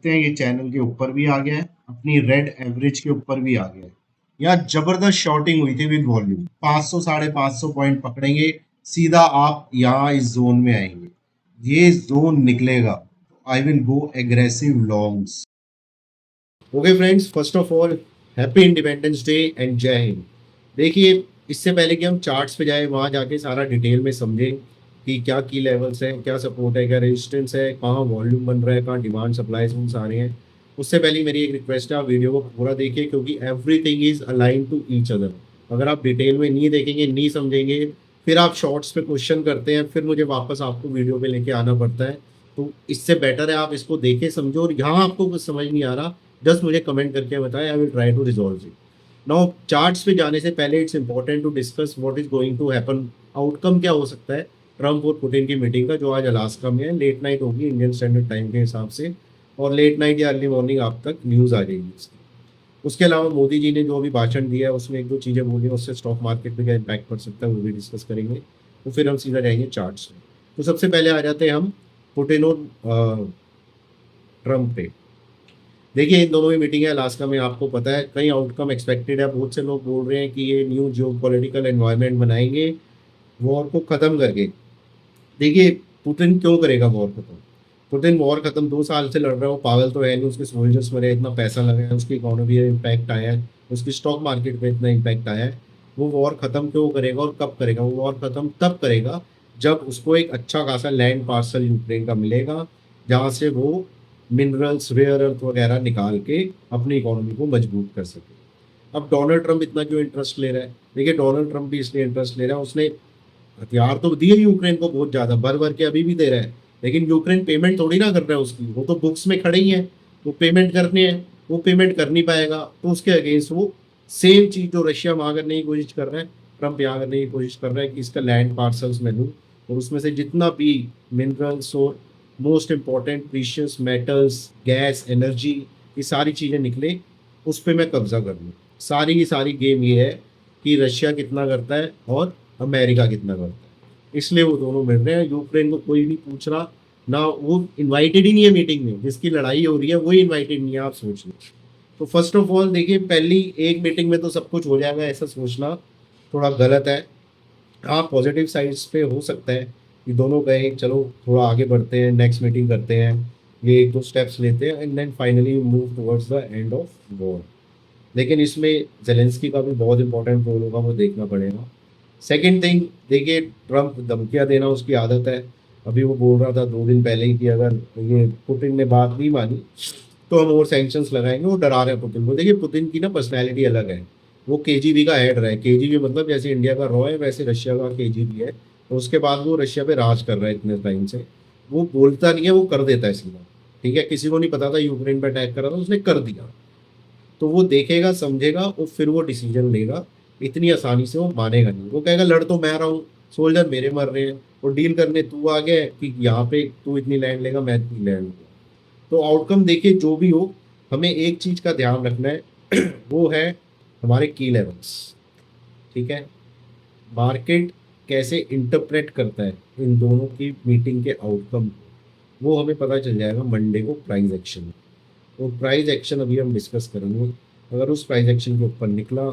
सकते हैं ये चैनल के ऊपर भी आ गया है, अपनी रेड एवरेज के ऊपर भी आ गया है। यहाँ जबरदस्त शॉर्टिंग हुई थी विद वॉल्यूम, 500 550 पॉइंट पकड़ेंगे, सीधा आप यहाँ इस जोन में आएंगे। ये जोन निकलेगा I will go aggressive longs. Okay friends, first of all happy independence day and जय हिंद। देखिए, इससे पहले कि हम चार्ट्स पे जाए, वहाँ जाके सारा डिटेल में समझें कि क्या की लेवल्स हैं, क्या सपोर्ट है, क्या रेजिस्टेंस है, कहाँ वॉल्यूम बन रहा है, कहाँ डिमांड सप्लाई जोन्स आ रहे हैं। उससे पहले मेरी एक रिक्वेस्ट है, आप वीडियो को पूरा देखिए क्योंकि everything is align to each other. अगर आप डिटेल में नहीं देखेंगे, नहीं समझेंगे, फिर आप शॉर्ट्स पे क्वेश्चन करते हैं, फिर मुझे वापस आपको वीडियो पे लेके आना पड़ता है। तो इससे बेटर है आप इसको देखें, समझो, और यहाँ आपको कुछ समझ नहीं आ रहा, जस्ट मुझे कमेंट करके बताएं, I will try to resolve it. Now charts पे जाने से पहले it's important to discuss what is going to happen. Outcome क्या हो सकता है ट्रम्प और पुतिन की मीटिंग का, जो आज अलास्का में है। लेट नाइट होगी इंडियन स्टैंडर्ड टाइम के हिसाब से, और लेट नाइट या अर्ली मॉर्निंग आप तक न्यूज़ आ जाएगी इसकी। उसके अलावा मोदी जी ने जो अभी भाषण दिया है उसमें एक दो चीज़ें बोली हैं, उससे स्टॉक मार्केट पे क्या इम्पैक्ट पड़ सकता है वो भी डिस्कस करेंगे। तो फिर हम सीधा जाएंगे चार्ट्स में। तो सबसे पहले आ जाते हैं हम पुतिन और ट्रम्प पे। देखिए, इन दोनों की मीटिंग है अलास्का में, आपको पता है कई आउटकम एक्सपेक्टेड है। बहुत से लोग बोल रहे हैं कि ये न्यू जियो पॉलिटिकल एनवायरनमेंट बनाएंगे वॉर को ख़त्म करके। देखिए, पुतिन क्यों करेगा वॉर खत्म? पुतिन वॉर खत्म 2 साल से लड़ रहा है, वो पागल तो है नहीं, उसके सोल्जर्स मरे, इतना पैसा लगा है, उसकी इकोनॉमी में इम्पैक्ट आया है, उसकी स्टॉक मार्केट पे इतना इम्पैक्ट आया है। वो वॉर खत्म क्यों करेगा और कब करेगा? वो वॉर खत्म तब करेगा जब उसको एक अच्छा खासा लैंड पार्सल यूक्रेन का मिलेगा, जहाँ से वो मिनरल्स, रेयर अर्थ वगैरह निकाल के अपनी इकोनॉमी को मजबूत कर सके। अब डोनाल्ड ट्रंप इतना क्यों इंटरेस्ट ले रहा है? देखिए, डोनाल्ड ट्रंप भी इसलिए इंटरेस्ट ले रहा है, उसने हथियार तो दिए यूक्रेन को बहुत ज्यादा, भर भर के अभी भी दे रहा है, लेकिन यूक्रेन पेमेंट थोड़ी ना कर रहा है उसकी, वो तो बुक्स में खड़े ही है, वो पेमेंट करने हैं, वो पेमेंट कर नहीं पाएगा, तो उसके अगेंस्ट वो सेम चीज जो रशिया वहां करने की कोशिश कर रहा है, ट्रंप यहाँ करने की कोशिश कर रहा है कि इसका लैंड पार्सल्स में लूँ, और उसमें से जितना भी मिनरल्स और most important precious metals, gas, energy, ये सारी चीज़ें निकले, उस पर मैं कब्जा कर लूँ। सारी की सारी गेम ये है कि रशिया कितना करता है और अमेरिका कितना करता है, इसलिए वो दोनों मिल रहे हैं। यूक्रेन को कोई भी पूछ रहा ना, वो इनवाइटेड ही नहीं है मीटिंग में, जिसकी लड़ाई हो रही है वही इनवाइटेड नहीं है, आप सोच लो। तो फर्स्ट ऑफ ऑल देखिए, पहली एक मीटिंग में तो सब कुछ हो जाएगा ऐसा सोचना थोड़ा गलत है। हाँ, पॉजिटिव साइड्स पे हो सकता है कि दोनों गए, चलो थोड़ा आगे बढ़ते हैं, नेक्स्ट मीटिंग करते हैं, ये एक दो स्टेप्स लेते हैं, and then finally move towards the end of war. लेकिन इसमें जेलेंस्की का भी बहुत इंपॉर्टेंट रोल होगा, वो देखना पड़ेगा। सेकेंड थिंग, देखिए, ट्रंप धमकियाँ देना उसकी आदत है। अभी वो बोल रहा था 2 दिन पहले ही कि अगर ये पुतिन ने बात नहीं मानी तो हम और सैंक्शंस लगाएंगे। वो डरा रहे हैं पुतिन को। देखिए, पुतिन की ना पर्सनैलिटी अलग है, वो केजीबी का हेड रहा है। केजीबी मतलब जैसे इंडिया का रॉ है, वैसे रशिया का केजीबी है। तो उसके बाद वो रशिया पे राज कर रहा है इतने टाइम से। वो बोलता नहीं है, वो कर देता है सीधा। ठीक है, किसी को नहीं पता था यूक्रेन पे अटैक कर रहा था, उसने कर दिया। तो वो देखेगा, समझेगा और फिर वो डिसीजन लेगा। इतनी आसानी से वो मानेगा नहीं। वो कहेगा लड़ तो मैं रहा हूँ, सोल्जर मेरे मर रहे हैं, और डील करने तू आ गया है कि यहाँ पे तू इतनी लैंड लेगा, मैं इतनी लैंड लूंगा। तो आउटकम देखिए जो भी हो, हमें एक चीज का ध्यान रखना है वो है हमारे की लेवल्स। ठीक है, मार्केट कैसे इंटरप्रेट करता है इन दोनों की मीटिंग के आउटकम, वो हमें पता चल जाएगा मंडे को प्राइस एक्शन। तो प्राइस एक्शन अभी हम डिस्कस करेंगे। अगर उस प्राइस एक्शन के ऊपर निकला,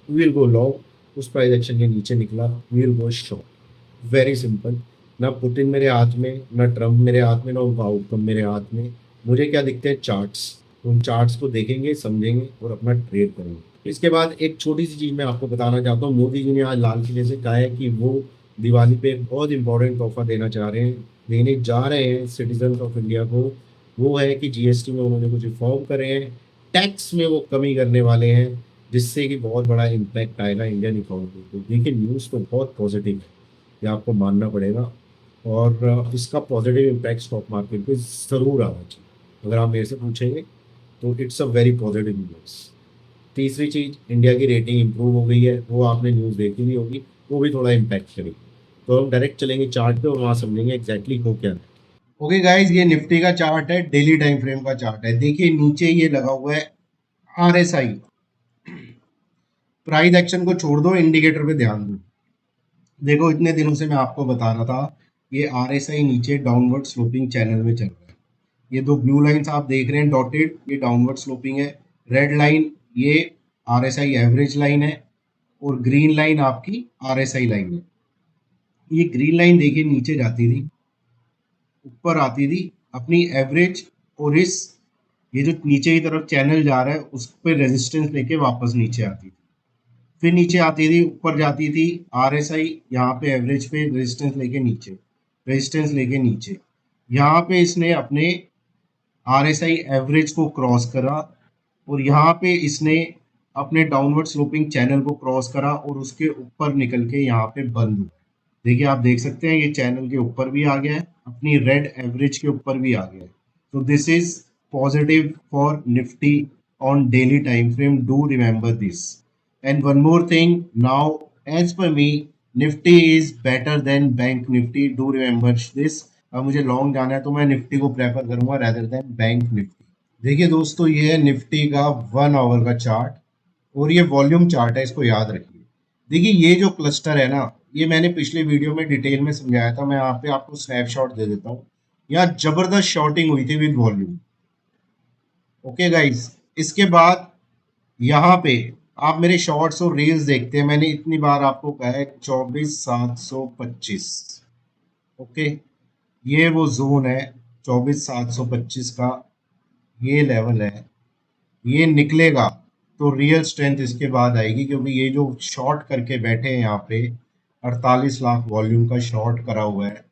वी विल गो लॉन्ग। उस प्राइस एक्शन के नीचे निकला, we will go short. Very simple. ना पुतिन मेरे हाथ में, ना ट्रम्प मेरे हाथ में, ना उनका आउटकम मेरे हाथ में। मुझे क्या दिखते हैं? चार्ट्स। उन चार्ट्स को देखेंगे, समझेंगे और अपना ट्रेड करेंगे। इसके बाद एक छोटी सी चीज़ मैं आपको बताना चाहता हूँ। मोदी जी ने आज लाल किले से कहा है कि वो दिवाली पे एक बहुत इंपॉर्टेंट तोहफा देना चाह रहे हैं, देने जा रहे हैं सिटीजन ऑफ इंडिया को। वो है कि जीएसटी में उन्होंने कुछ रिफॉर्म करे हैं, टैक्स में वो कमी करने वाले हैं, जिससे कि बहुत बड़ा इम्पैक्ट आएगा इंडियन इकोनॉमी को। देखिए, न्यूज़ तो बहुत पॉजिटिव है, ये आपको मानना पड़ेगा, और इसका पॉजिटिव इम्पैक्ट स्टॉक मार्केट पे ज़रूर आना चाहिए। अगर आप मेरे से पूछेंगे तो it's a very positive news. तीसरी चीज़, इंडिया की रेटिंग इंप्रूव हो गई है, वो आपने न्यूज़ देखी भी होगी, वो भी थोड़ा इम्पैक्ट करेगी। तो हम डायरेक्ट चलेंगे चार्ट पे और वहाँ समझेंगे एग्जैक्टली हो क्या है। ओके गाइज, ये निफ्टी का चार्ट है, डेली टाइम फ्रेम का चार्ट है। देखिए, नीचे ये लगा हुआ है आरएसआई। प्राइस एक्शन को छोड़ दो, इंडिकेटर पे ध्यान दो। देखो, इतने दिनों से मैं आपको बता रहा था ये आरएसआई नीचे डाउनवर्ड स्लोपिंग चैनल में चल रहा है। ये दो ब्लू लाइंस आप देख रहे हैं डॉटेड, ये डाउनवर्ड स्लोपिंग है। रेड लाइन ये आरएसआई एवरेज लाइन है और ग्रीन लाइन आपकी आरएसआई लाइन है। ये ग्रीन लाइन देखिए नीचे जाती थी, ऊपर आती थी अपनी एवरेज, और इस ये जो नीचे की तरफ चैनल जा रहा है उस पर रेजिस्टेंस लेके वापस नीचे आती थी, फिर नीचे आती थी, ऊपर जाती थी आरएसआई, यहाँ पे एवरेज पे रेजिस्टेंस लेके नीचे, रेजिस्टेंस लेके नीचे, यहाँ पे इसने अपने आरएसआई एवरेज को क्रॉस करा और यहाँ पे इसने अपने डाउनवर्ड स्लोपिंग चैनल को क्रॉस करा और उसके ऊपर निकल के यहाँ पे बंद हुआ। देखिए आप देख सकते हैं ये चैनल के ऊपर भी आ गया है, अपनी रेड एवरेज के ऊपर भी आ गया है। तो this is positive for Nifty on daily time frame, do remember this. And one more thing, now as per me Nifty is better than bank Nifty, do remember this. अब मुझे लॉन्ग जाना है तो मैं निफ्टी को प्रेफर करूंगा रेदर देन बैंक निफ्टी। देखिए दोस्तों ये है निफ्टी का 1 आवर का चार्ट और ये वॉल्यूम चार्ट है, इसको याद रखिए। देखिए ये जो क्लस्टर है ना, ये मैंने पिछले वीडियो में डिटेल में समझाया था, मैं यहाँ पे आपको स्नैपशॉट दे देता हूँ। यहाँ जबरदस्त शॉर्टिंग हुई थी विद वॉल्यूम। ओके गाइस, इसके बाद यहाँ पे आप मेरे शॉर्ट्स और रील्स देखते हैं, मैंने इतनी बार आपको कहा है 24,725। ओके, ये वो जोन है 24,725 का, ये लेवल है, ये निकलेगा तो रियल स्ट्रेंथ इसके बाद आएगी, क्योंकि ये जो शॉर्ट करके बैठे हैं यहाँ पे 48 लाख वॉल्यूम का शॉर्ट करा हुआ है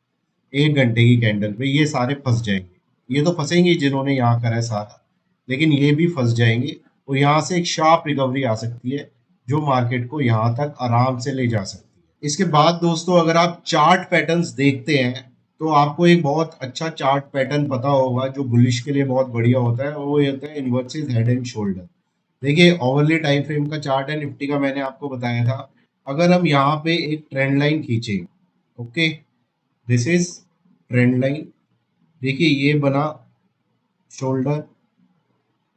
1 घंटे की कैंडल पे, ये सारे फंस जाएंगे। ये तो फंसेंगे जिन्होंने यहाँ करा है सारा, लेकिन ये भी फंस जाएंगे और यहाँ से एक शार्प रिकवरी आ सकती है जो मार्केट को यहाँ तक आराम से ले जा सकती है। इसके बाद दोस्तों अगर आप चार्ट पैटर्न्स देखते हैं तो आपको एक बहुत अच्छा चार्ट पैटर्न पता होगा जो बुलिश के लिए बहुत बढ़िया होता है, वो ये होता है इन्वर्सेस हेड एंड शोल्डर। देखिए ओवरली टाइम फ्रेम का चार्ट है निफ्टी का, मैंने आपको बताया था। अगर हम यहाँ पे एक ट्रेंड लाइन खींचे, okay, this is trend line, देखिए ये बना शोल्डर,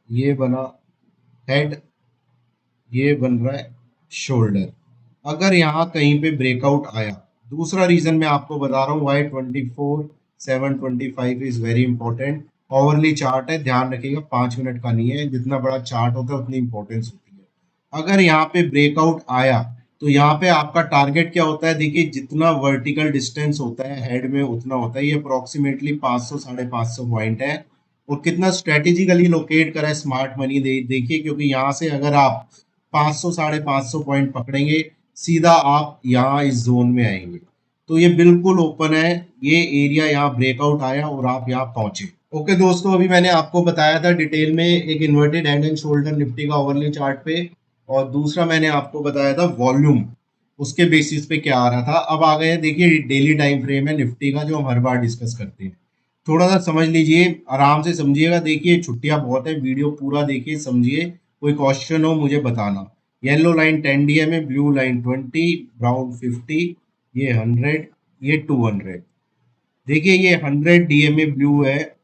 ये बना हेड, ये बन रहा है शोल्डर। अगर यहाँ कहीं पे ब्रेकआउट आया, दूसरा रीजन मैं आपको बता रहा हूँ why 24,725 is very important. Overlay chart है, ध्यान रखिएगा, 5 मिनट का नहीं है, जितना बड़ा चार्ट होता है उतनी इंपॉर्टेंस होती है। अगर यहाँ पे ब्रेकआउट आया तो यहाँ पे आपका टारगेट क्या होता है, देखिए जितना वर्टिकल डिस्टेंस होता है हेड में उतना होता है, ये अप्रोक्सीमेटली 500 550 पॉइंट है। और कितना स्ट्रेटेजिकली लोकेट करा है स्मार्ट मनी देखिए, क्योंकि यहाँ से अगर आप 500 550 पॉइंट पकड़ेंगे सीधा आप यहाँ इस जोन में आएंगे। तो ये बिल्कुल ओपन है, ये एरिया यहाँ ब्रेकआउट आया और आप यहाँ पहुंचे। ओके दोस्तों, अभी मैंने आपको बताया था डिटेल में एक inverted hand and shoulder Nifty का ओवरली चार्ट पे, और दूसरा मैंने आपको बताया था वॉल्यूम उसके बेसिस पे क्या आ रहा था। अब आ गए देखिए डेली टाइम फ्रेम है निफ्टी का जो हम हर बार डिस्कस करते हैं, थोड़ा सा समझ लीजिए, आराम से समझिएगा। देखिए छुट्टियां बहुत है, वीडियो पूरा देखिए समझिए, कोई क्वेश्चन हो मुझे बताना। येलो लाइन 10 डीएम है, ब्लू लाइन 20, ब्राउन 50, ये 100, ये 200। देखिए ये 100 डीएमए ब्लू है,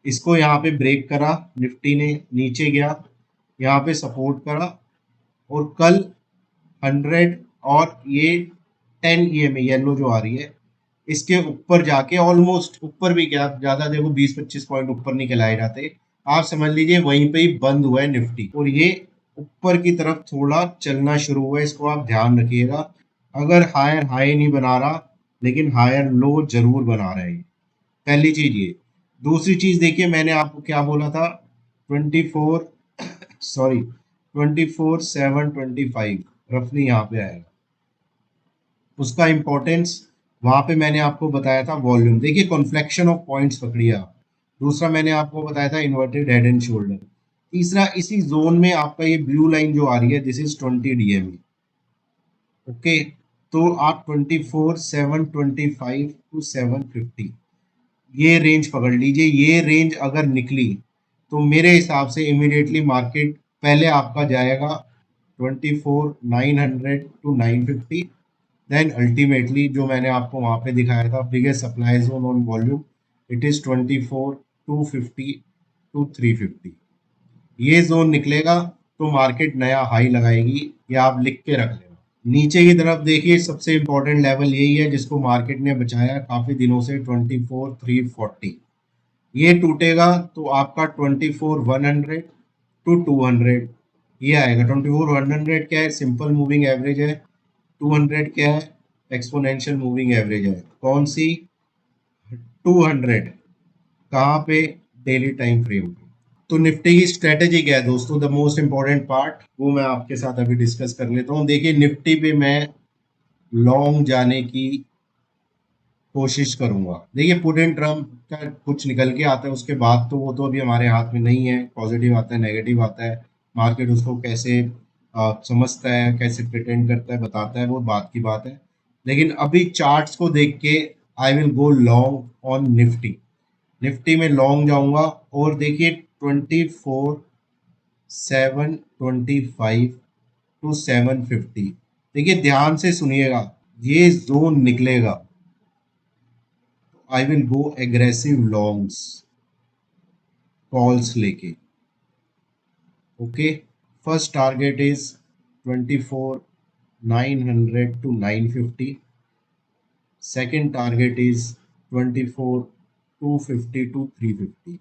इसको यहाँ पे ब्रेक करा निफ्टी ने, नीचे गया, यहाँ पे सपोर्ट करा और कल 100 और ये 10 ईएमए येलो जो आ रही है इसके ऊपर जाके ऑलमोस्ट ऊपर भी क्या ज्यादा, देखो 20-25 पॉइंट ऊपर निकल आए जाते, आप समझ लीजिए वहीं पे ही बंद हुआ है निफ्टी और ये ऊपर की तरफ थोड़ा चलना शुरू हुआ है, इसको आप ध्यान रखिएगा। अगर हायर हाई नहीं बना रहा लेकिन हायर लो जरूर बना रहा है, पहली चीज ये। दूसरी चीज देखिए मैंने आपको क्या बोला था, 24,725 रफली यहाँ पे आएगा, उसका इंपॉर्टेंस वहां पे मैंने आपको बताया था वॉल्यूम। देखिए कॉन्फ्लेक्शन ऑफ पॉइंट्स पकड़िए आप। दूसरा मैंने आपको बताया था इन्वर्टेड हेड एंड शोल्डर। तीसरा इसी जोन में आपका ये ब्लू लाइन जो आ रही है दिस इज 20 डीएमए। ओके, तो आप 24,725 टू 750 ये रेंज पकड़ लीजिए। ये रेंज अगर निकली तो मेरे हिसाब से इमीडिएटली मार्केट पहले आपका जाएगा 24,900 टू 950, देन अल्टीमेटली जो मैंने आपको वहां पे दिखाया था biggest supply zone on volume, it is 24,250 to 350। ये जोन निकलेगा तो मार्केट नया हाई लगाएगी, ये आप लिख के रख लेना। नीचे की तरफ देखिए सबसे इंपॉर्टेंट लेवल यही है जिसको मार्केट ने बचाया काफी दिनों से, 24,340। ये टूटेगा तो आपका 24,100 टू 200 ये आएगा। 24,100 क्या है, सिंपल मूविंग एवरेज है। 200 क्या है, एक्सपोनेंशियल मूविंग एवरेज है। कौन सी, 200 कहाँ पे, डेली टाइम फ्रेम पे। तो निफ्टी की स्ट्रेटेजी क्या है दोस्तों, द मोस्ट इंपॉर्टेंट पार्ट, वो मैं आपके साथ अभी डिस्कस कर लेता हूँ। देखिए निफ्टी पे मैं लॉन्ग जाने की कोशिश करूंगा। देखिए पुट एंड ट्रम्प का कुछ निकल के आता है उसके बाद, तो वो तो अभी हमारे हाथ में नहीं है। पॉजिटिव आता है, नेगेटिव आता है, मार्केट उसको कैसे समझता है, कैसे प्रिटेंड करता है, बताता है, वो बात की बात है। लेकिन अभी चार्ट्स को देख के आई will go long on Nifty. Nifty में लॉन्ग जाऊंगा। और देखिए 24,725 टू 750, देखिए ध्यान से सुनिएगा, ये जोन निकलेगा I will go aggressive longs, calls लेके। Okay, first target is 24,900 to 950। Second target is 24,250 to 350।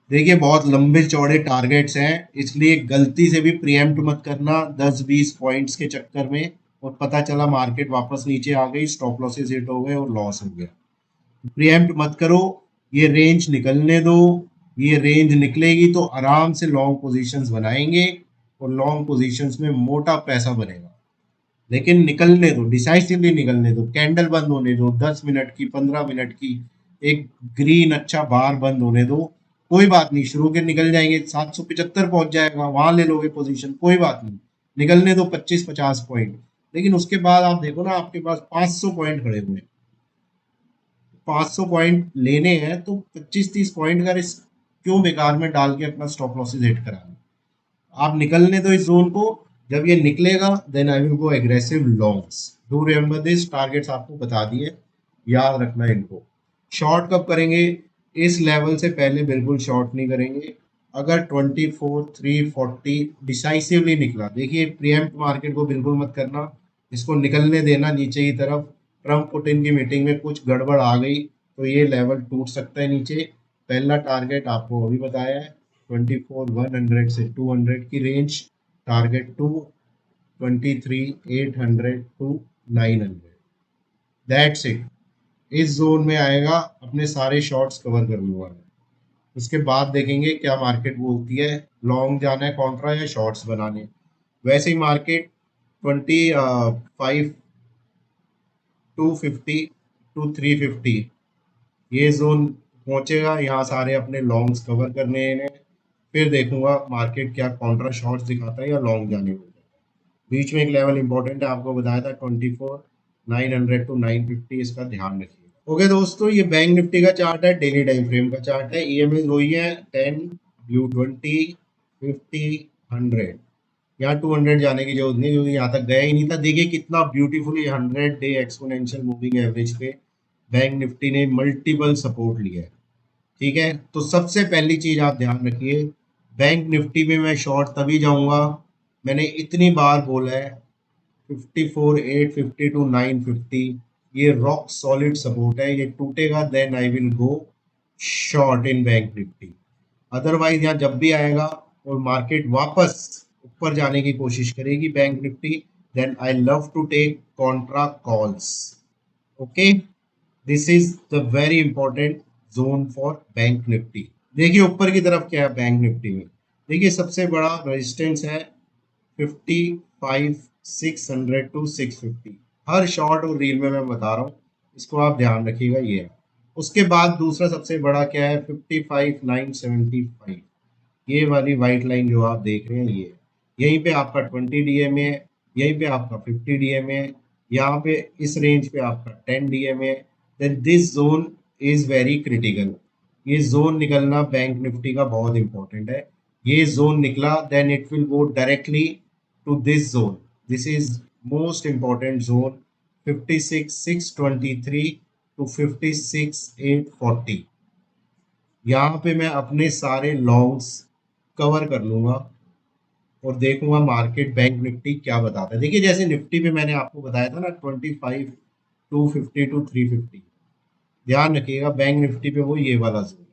देखिए बहुत लंबे चौड़े टारगेट्स हैं, इसलिए गलती से भी प्रीएम्प्ट मत करना 10-20 पॉइंट्स के चक्कर में, और पता चला मार्केट वापस नीचे आ गई, स्टॉप लॉसेस हिट हो गए और लॉस हो गया। प्रीएम्प्ट मत करो, ये रेंज निकलने दो। ये रेंज निकलेगी तो आराम से लॉन्ग पोजीशंस बनाएंगे और लॉन्ग पोजीशंस में मोटा पैसा बनेगा। लेकिन निकलने दो, डिसाइसिवली निकलने दो, कैंडल बंद होने दो 10 मिनट की, 15 मिनट की, एक ग्रीन अच्छा बार बंद होने दो। कोई बात नहीं, शुरू के निकल जाएंगे, 775 पहुंच जाएगा, वहां ले लोगे पोजीशन, कोई बात नहीं, निकलने दो 25-50 पॉइंट। लेकिन उसके बाद आप देखो ना, आपके पास 500 पॉइंट खड़े हुए हैं, 500 पॉइंट लेने हैं तो 25-30 पॉइंट का रिस्क क्यों बेकार में डाल के अपना स्टॉप लॉसेस हिट कराना। आप निकलने दो इस जोन को, जब ये निकलेगा then I will go aggressive longs. Do remember this, targets आपको बता दिए, याद रखना इनको। शॉर्ट कब करेंगे, इस लेवल से पहले बिल्कुल शॉर्ट नहीं करेंगे। अगर 24,340 डिसाइसिवली निकला, देखिए प्रीएम्प्ट मार्केट को बिल्कुल मत करना, इसको निकलने देना नीचे की तरफ। ट्रम्प पुतिन की मीटिंग में कुछ गड़बड़ आ गई तो ये लेवल टूट सकता है नीचे। पहला टारगेट आपको अभी बताया है, 24,100 से 200 की रेंज। Target to 23,800 to 900, that's it. इस जोन में आएगा, अपने सारे शॉर्ट्स कवर कर लूंगा। उसके बाद देखेंगे क्या मार्केट बोलती है, लॉन्ग जाना है कॉन्ट्रा या शॉर्ट्स बनाने। वैसे ही मार्केट 25,250 टू 350 ये जोन पहुंचेगा, यहाँ सारे अपने लॉन्ग्स कवर करने हैं। फिर देखूंगा मार्केट क्या कॉन्ट्रा शॉर्ट्स दिखाता है या लॉन्ग जाने को। बीच में एक लेवल इंपॉर्टेंट है, आपको बताया था 24,900 टू 950, इसका ध्यान रखिए। ओके दोस्तों, ये बैंक निफ्टी का चार्ट है, डेली टाइम फ्रेम का चार्ट है। ईएमए वही है 10, व्यू 20, 50, 100। यहाँ 200 जाने की जरूरत नहीं क्योंकि यहाँ तक गया ही नहीं था। देखिए कितना beautifully 100 day exponential moving average पे बैंक निफ्टी ने मल्टीपल सपोर्ट लिया है। ठीक है, तो सबसे पहली चीज आप ध्यान रखिए, बैंक निफ्टी में मैं शॉर्ट तभी जाऊंगा, मैंने इतनी बार बोला है, 54,850 टू 950 ये रॉक सॉलिड सपोर्ट है, ये टूटेगा then I will go short in bank Nifty. Otherwise यहाँ जब भी आएगा और मार्केट वापस ऊपर जाने की कोशिश करेगी bank Nifty, then I love to take contra calls. Okay, this is the very important zone for bank Nifty. देखिए ऊपर की तरफ क्या है बैंक निफ्टी में, देखिए सबसे बड़ा रेजिस्टेंस है 55,600 टू 650। हर शॉर्ट और रील में मैं बता रहा हूँ, इसको आप ध्यान रखिएगा, ये है। उसके बाद दूसरा सबसे बड़ा क्या है, 55,975, ये वाली व्हाइट लाइन जो आप देख रहे हैं ये है। यहीं पे आपका 20 डीएमए है, यहीं पे आपका 50 डीएमए है, यहाँ पे इस रेंज पे आपका 10 डीएमए है। Then this zone is very critical, ये जोन निकलना बैंक निफ्टी का बहुत इंपॉर्टेंट है। ये जोन निकला then it will go directly to this zone, this is most important zone, 56,623 to 56,840। यहाँ पे मैं अपने सारे लॉन्ग्स कवर कर लूंगा और देखूंगा मार्केट बैंक निफ्टी क्या बताता है। देखिए जैसे निफ्टी पे मैंने आपको बताया था ना, 25,250 टू 350, ध्यान रखिएगा बैंक निफ्टी पे वो ये वाला जोन,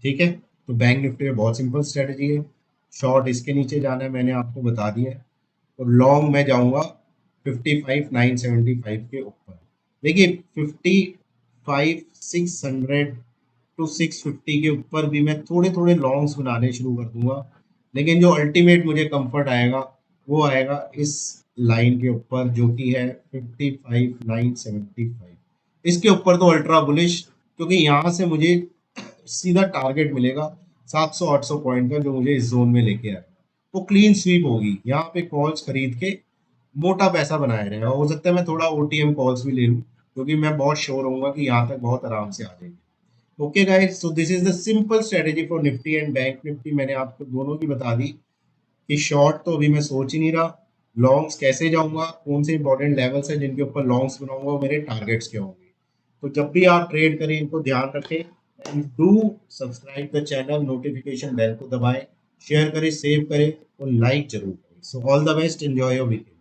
ठीक है। तो बैंक निफ्टी में बहुत सिंपल स्ट्रेटजी है, शॉर्ट इसके नीचे जाना है, मैंने आपको बता दिया है, और लॉन्ग में जाऊंगा 55,975 के ऊपर। देखिए 55,600 टू 650 के ऊपर भी मैं थोड़े थोड़े लॉन्ग्स बनाने शुरू कर दूंगा, लेकिन जो अल्टीमेट मुझे कंफर्ट आएगा वो आएगा इस लाइन के ऊपर जो कि है 55,975। इसके ऊपर तो अल्ट्रा बुलिश, क्योंकि यहाँ से मुझे सीधा टारगेट मिलेगा 700-800 पॉइंट का, जो मुझे इस जोन में लेके आएगा। वो क्लीन स्वीप होगी, यहाँ पे कॉल्स खरीद के मोटा पैसा बनाया रहेगा। हो सकता है मैं थोड़ा ओटीएम कॉल्स भी ले लूँ, क्योंकि मैं बहुत श्योर होऊंगा कि यहाँ तक बहुत आराम से आ जाएगी। Okay guys, so this is the simple strategy for Nifty and bank Nifty. मैंने आपको दोनों की बता दी कि शॉर्ट तो अभी मैं सोच ही नहीं रहा, लॉन्ग्स कैसे जाऊंगा, कौन से इंपॉर्टेंट लेवल्स हैं जिनके ऊपर लॉन्ग्स बनाऊंगा, और मेरे टारगेट्स क्या होंगे। तो जब भी आप ट्रेड करें इनको ध्यान रखें, and do subscribe the channel, notification bell को दबाएं, शेयर करें, सेव करें और लाइक जरूर करें। So all the best, enjoy your weekend.